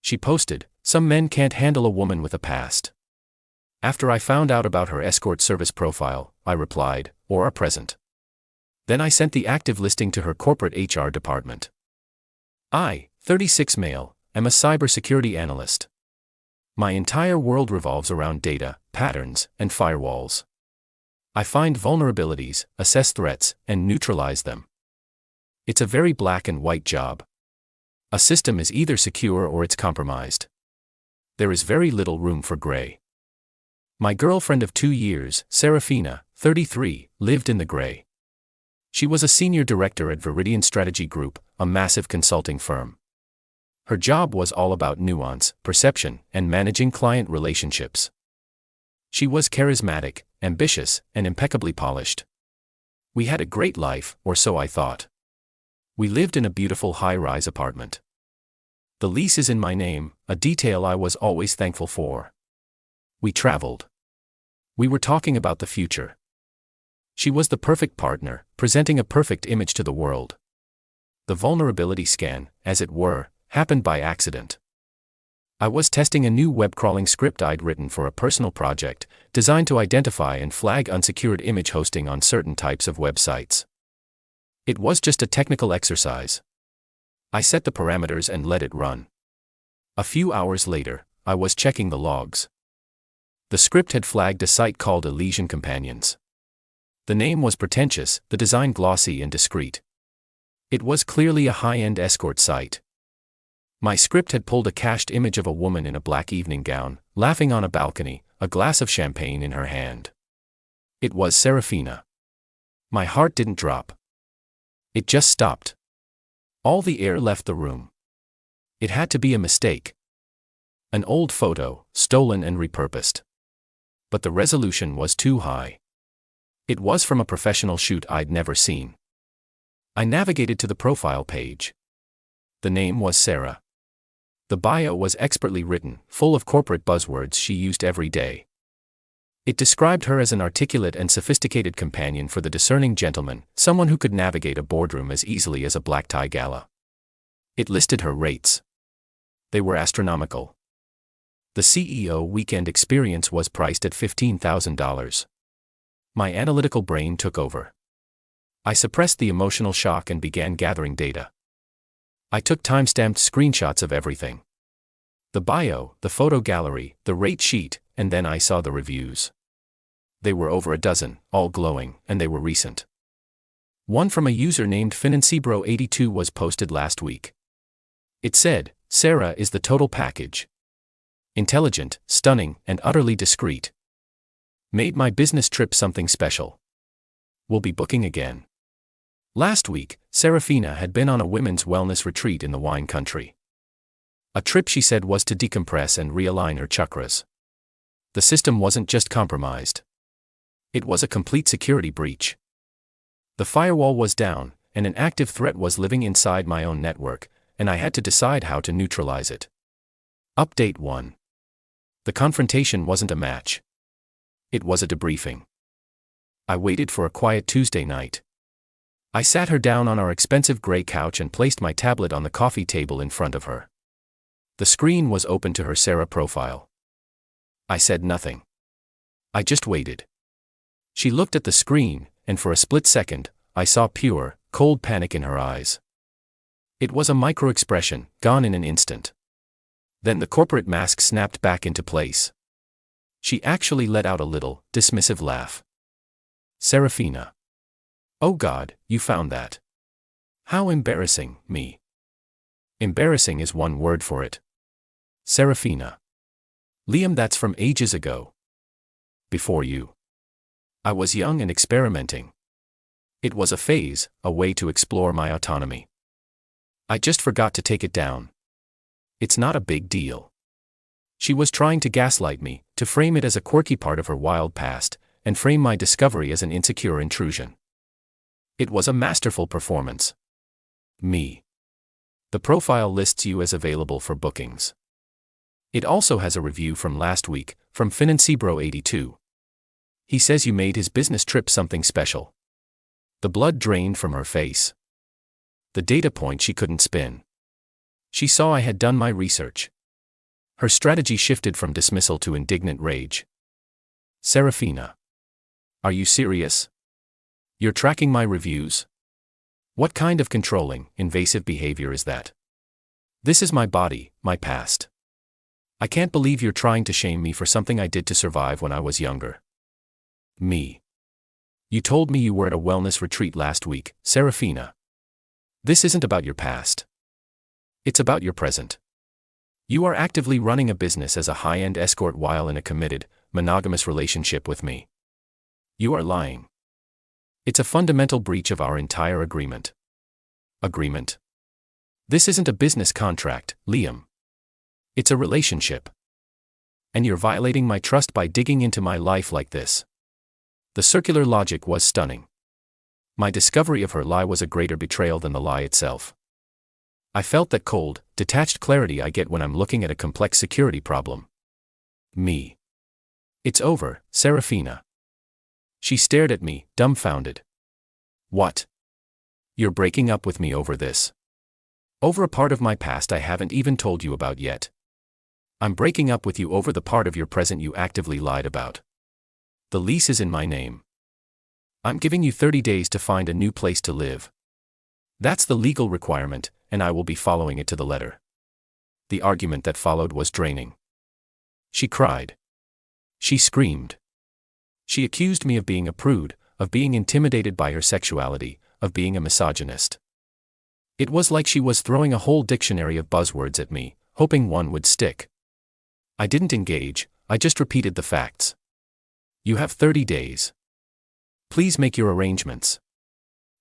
She posted, "Some men can't handle a woman with a past." After I found out about her escort service profile, I replied, "Or a present." Then I sent the active listing to her corporate HR department. I, 36 male, am a cybersecurity analyst. My entire world revolves around data, patterns, and firewalls. I find vulnerabilities, assess threats, and neutralize them. It's a very black and white job. A system is either secure or it's compromised. There is very little room for gray. My girlfriend of 2 years, Serafina, 33, lived in the gray. She was a senior director at Viridian Strategy Group, a massive consulting firm. Her job was all about nuance, perception, and managing client relationships. She was charismatic, ambitious, and impeccably polished. We had a great life, or so I thought. We lived in a beautiful high-rise apartment. The lease is in my name, a detail I was always thankful for. We traveled. We were talking about the future. She was the perfect partner, presenting a perfect image to the world. The vulnerability scan, as it were, happened by accident. I was testing a new web crawling script I'd written for a personal project, designed to identify and flag unsecured image hosting on certain types of websites. It was just a technical exercise. I set the parameters and let it run. A few hours later, I was checking the logs. The script had flagged a site called Elysian Companions. The name was pretentious, the design glossy and discreet. It was clearly a high-end escort site. My script had pulled a cached image of a woman in a black evening gown, laughing on a balcony, a glass of champagne in her hand. It was Serafina. My heart didn't drop. It just stopped. All the air left the room. It had to be a mistake. An old photo, stolen and repurposed. But the resolution was too high. It was from a professional shoot I'd never seen. I navigated to the profile page. The name was Sarah. The bio was expertly written, full of corporate buzzwords she used every day. It described her as an articulate and sophisticated companion for the discerning gentleman, someone who could navigate a boardroom as easily as a black tie gala. It listed her rates. They were astronomical. The CEO weekend experience was priced at $15,000. My analytical brain took over. I suppressed the emotional shock and began gathering data. I took time-stamped screenshots of everything. The bio, the photo gallery, the rate sheet, and then I saw the reviews. They were over a dozen, all glowing, and they were recent. One from a user named Financebro82 was posted last week. It said, "Sarah is the total package. Intelligent, stunning, and utterly discreet. Made my business trip something special. We'll be booking again." Last week, Serafina had been on a women's wellness retreat in the wine country. A trip she said was to decompress and realign her chakras. The system wasn't just compromised. It was a complete security breach. The firewall was down, and an active threat was living inside my own network, and I had to decide how to neutralize it. Update 1. The confrontation wasn't a match. It was a debriefing. I waited for a quiet Tuesday night. I sat her down on our expensive gray couch and placed my tablet on the coffee table in front of her. The screen was open to her Sarah profile. I said nothing. I just waited. She looked at the screen, and for a split second, I saw pure, cold panic in her eyes. It was a micro-expression, gone in an instant. Then the corporate mask snapped back into place. She actually let out a little, dismissive laugh. "Serafina. Oh God, you found that. How embarrassing, me." Embarrassing is one word for it. Serafina. Liam, that's from ages ago. Before you. I was young and experimenting. It was a phase, a way to explore my autonomy. I just forgot to take it down. It's not a big deal. She was trying to gaslight me, to frame it as a quirky part of her wild past, and frame my discovery as an insecure intrusion. It was a masterful performance. Me. The profile lists you as available for bookings. It also has a review from last week, from Financebro82. He says you made his business trip something special. The blood drained from her face. The data point she couldn't spin. She saw I had done my research. Her strategy shifted from dismissal to indignant rage. Serafina. Are you serious? You're tracking my reviews? What kind of controlling, invasive behavior is that? This is my body, my past. I can't believe you're trying to shame me for something I did to survive when I was younger. Me. You told me you were at a wellness retreat last week, Serafina. This isn't about your past. It's about your present. You are actively running a business as a high-end escort while in a committed, monogamous relationship with me. You are lying. It's a fundamental breach of our entire agreement. Agreement? This isn't a business contract, Liam. It's a relationship. And you're violating my trust by digging into my life like this. The circular logic was stunning. My discovery of her lie was a greater betrayal than the lie itself. I felt that cold, detached clarity I get when I'm looking at a complex security problem. Me. It's over, Serafina. She stared at me, dumbfounded. What? You're breaking up with me over this? Over a part of my past I haven't even told you about yet. I'm breaking up with you over the part of your present you actively lied about. The lease is in my name. I'm giving you 30 days to find a new place to live. That's the legal requirement, and I will be following it to the letter. The argument that followed was draining. She cried. She screamed. She accused me of being a prude, of being intimidated by her sexuality, of being a misogynist. It was like she was throwing a whole dictionary of buzzwords at me, hoping one would stick. I didn't engage, I just repeated the facts. You have 30 days. Please make your arrangements.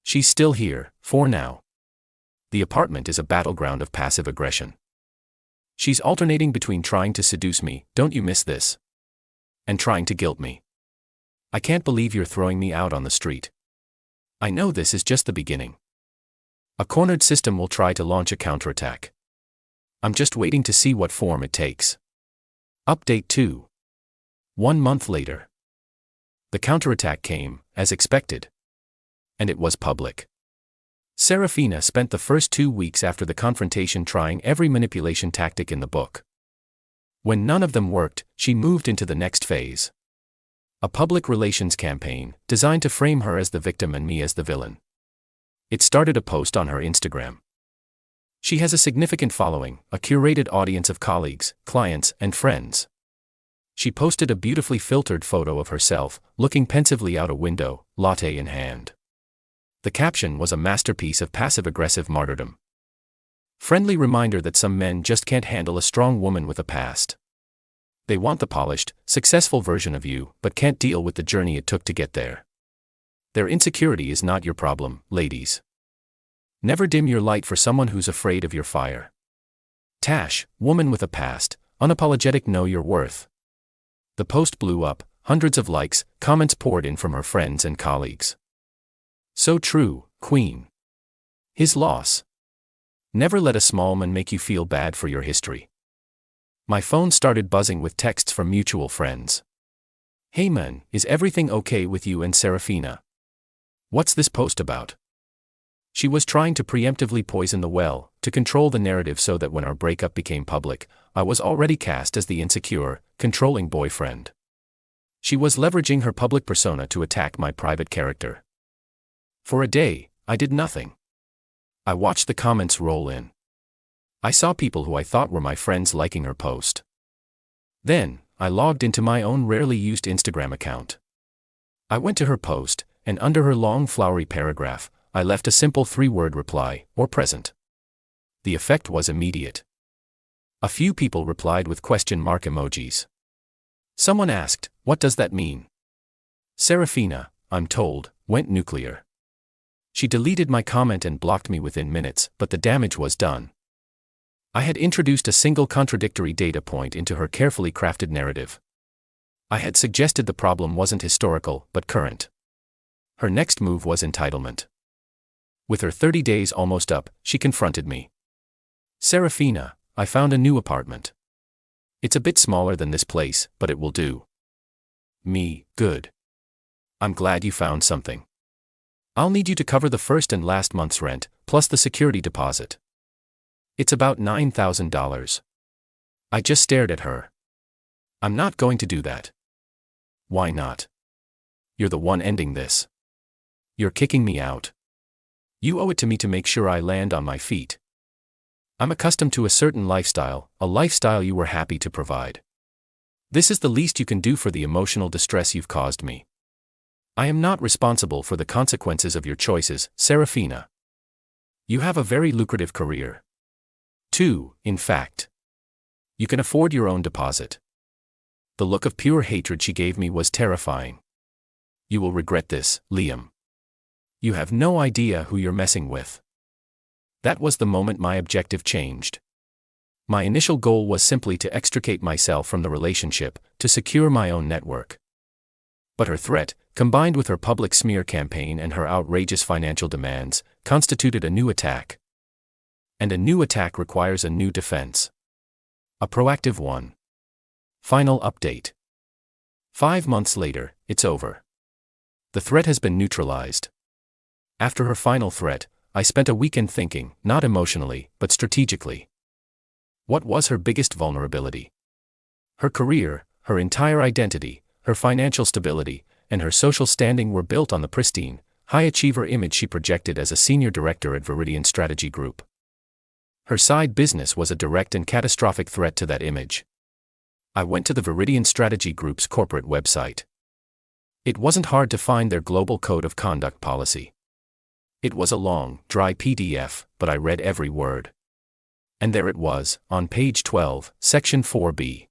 She's still here, for now. The apartment is a battleground of passive aggression. She's alternating between trying to seduce me, don't you miss this? And trying to guilt me. I can't believe you're throwing me out on the street. I know this is just the beginning. A cornered system will try to launch a counterattack. I'm just waiting to see what form it takes. Update 2. 1 month later. The counterattack came, as expected. And it was public. Serafina spent the first 2 weeks after the confrontation trying every manipulation tactic in the book. When none of them worked, she moved into the next phase. A public relations campaign, designed to frame her as the victim and me as the villain. It started a post on her Instagram. She has a significant following, a curated audience of colleagues, clients, and friends. She posted a beautifully filtered photo of herself, looking pensively out a window, latte in hand. The caption was a masterpiece of passive-aggressive martyrdom. Friendly reminder that some men just can't handle a strong woman with a past. They want the polished, successful version of you, but can't deal with the journey it took to get there. Their insecurity is not your problem, ladies. Never dim your light for someone who's afraid of your fire. Tash, woman with a past, unapologetic know your worth. The post blew up, hundreds of likes, comments poured in from her friends and colleagues. So true, Queen. His loss. Never let a small man make you feel bad for your history. My phone started buzzing with texts from mutual friends. Hey man, is everything okay with you and Serafina? What's this post about? She was trying to preemptively poison the well, to control the narrative so that when our breakup became public, I was already cast as the insecure, controlling boyfriend. She was leveraging her public persona to attack my private character. For a day, I did nothing. I watched the comments roll in. I saw people who I thought were my friends liking her post. Then, I logged into my own rarely used Instagram account. I went to her post, and under her long flowery paragraph, I left a simple 3-word reply, or present. The effect was immediate. A few people replied with question mark emojis. Someone asked, what does that mean? Serafina, I'm told, went nuclear. She deleted my comment and blocked me within minutes, but the damage was done. I had introduced a single contradictory data point into her carefully crafted narrative. I had suggested the problem wasn't historical, but current. Her next move was entitlement. With her 30 days almost up, she confronted me. Serafina, I found a new apartment. It's a bit smaller than this place, but it will do. Me, good. I'm glad you found something. I'll need you to cover the first and last month's rent, plus the security deposit. It's about $9,000. I just stared at her. I'm not going to do that. Why not? You're the one ending this. You're kicking me out. You owe it to me to make sure I land on my feet. I'm accustomed to a certain lifestyle, a lifestyle you were happy to provide. This is the least you can do for the emotional distress you've caused me. I am not responsible for the consequences of your choices, Serafina. You have a very lucrative career. Too, in fact. You can afford your own deposit. The look of pure hatred she gave me was terrifying. You will regret this, Liam. You have no idea who you're messing with. That was the moment my objective changed. My initial goal was simply to extricate myself from the relationship, to secure my own network. But her threat, combined with her public smear campaign and her outrageous financial demands, constituted a new attack. And a new attack requires a new defense. A proactive one. Final update. 5 months later, it's over. The threat has been neutralized. After her final threat, I spent a weekend thinking, not emotionally, but strategically. What was her biggest vulnerability? Her career, her entire identity, her financial stability, and her social standing were built on the pristine, high-achiever image she projected as a senior director at Viridian Strategy Group. Her side business was a direct and catastrophic threat to that image. I went to the Viridian Strategy Group's corporate website. It wasn't hard to find their global code of conduct policy. It was a long, dry PDF, but I read every word. And there it was, on page 12, section 4B.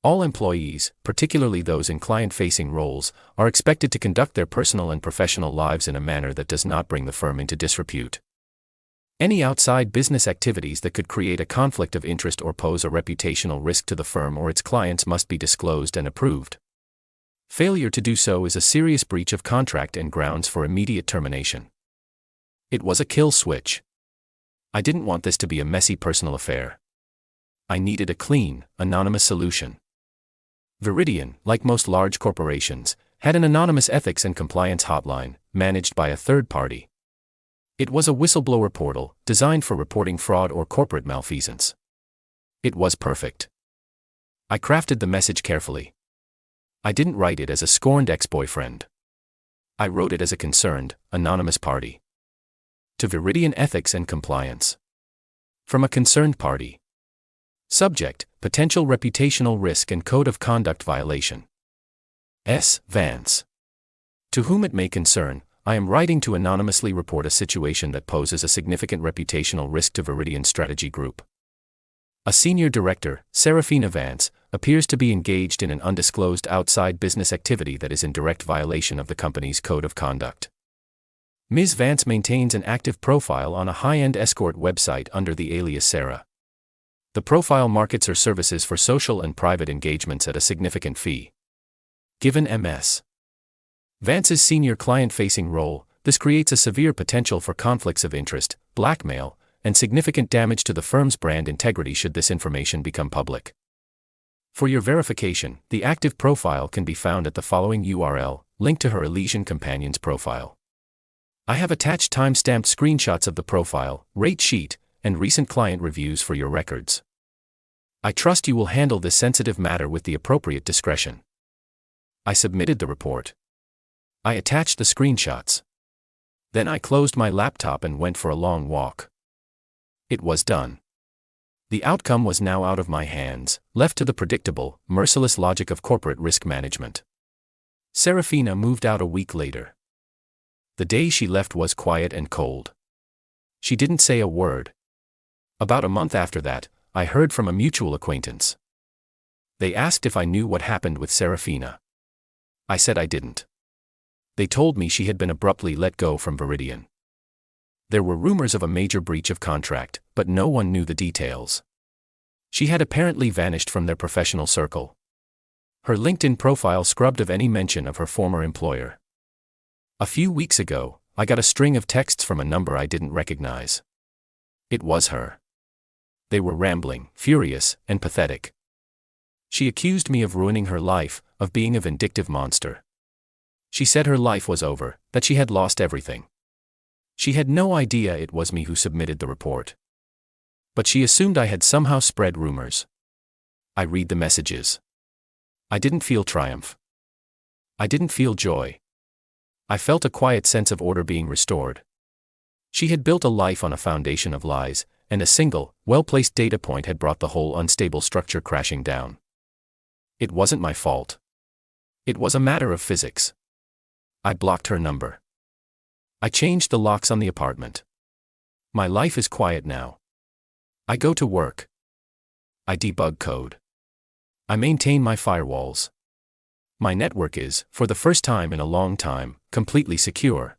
All employees, particularly those in client-facing roles, are expected to conduct their personal and professional lives in a manner that does not bring the firm into disrepute. Any outside business activities that could create a conflict of interest or pose a reputational risk to the firm or its clients must be disclosed and approved. Failure to do so is a serious breach of contract and grounds for immediate termination. It was a kill switch. I didn't want this to be a messy personal affair. I needed a clean, anonymous solution. Viridian, like most large corporations, had an anonymous ethics and compliance hotline, managed by a third party. It was a whistleblower portal, designed for reporting fraud or corporate malfeasance. It was perfect. I crafted the message carefully. I didn't write it as a scorned ex-boyfriend. I wrote it as a concerned, anonymous party. To Viridian Ethics and Compliance. From a concerned party. Subject, potential reputational risk and code of conduct violation. S. Vance. To whom it may concern, I am writing to anonymously report a situation that poses a significant reputational risk to Viridian Strategy Group. A senior director, Serafina Vance, appears to be engaged in an undisclosed outside business activity that is in direct violation of the company's code of conduct. Ms. Vance maintains an active profile on a high-end Escort website under the alias Sarah. The profile markets her services for social and private engagements at a significant fee. Given Ms. Vance's senior client-facing role, this creates a severe potential for conflicts of interest, blackmail, and significant damage to the firm's brand integrity should this information become public. For your verification, the active profile can be found at the following URL, linked to her Elysian Companion's profile. I have attached time-stamped screenshots of the profile, rate sheet, and recent client reviews for your records. I trust you will handle this sensitive matter with the appropriate discretion. I submitted the report. I attached the screenshots. Then I closed my laptop and went for a long walk. It was done. The outcome was now out of my hands, left to the predictable, merciless logic of corporate risk management. Serafina moved out a week later. The day she left was quiet and cold. She didn't say a word. About a month after that, I heard from a mutual acquaintance. They asked if I knew what happened with Serafina. I said I didn't. They told me she had been abruptly let go from Viridian. There were rumors of a major breach of contract, but no one knew the details. She had apparently vanished from their professional circle. Her LinkedIn profile scrubbed of any mention of her former employer. A few weeks ago, I got a string of texts from a number I didn't recognize. It was her. They were rambling, furious, and pathetic. She accused me of ruining her life, of being a vindictive monster. She said her life was over, that she had lost everything. She had no idea it was me who submitted the report. But she assumed I had somehow spread rumors. I read the messages. I didn't feel triumph. I didn't feel joy. I felt a quiet sense of order being restored. She had built a life on a foundation of lies, and a single, well-placed data point had brought the whole unstable structure crashing down. It wasn't my fault. It was a matter of physics. I blocked her number. I changed the locks on the apartment. My life is quiet now. I go to work. I debug code. I maintain my firewalls. My network is, for the first time in a long time, completely secure.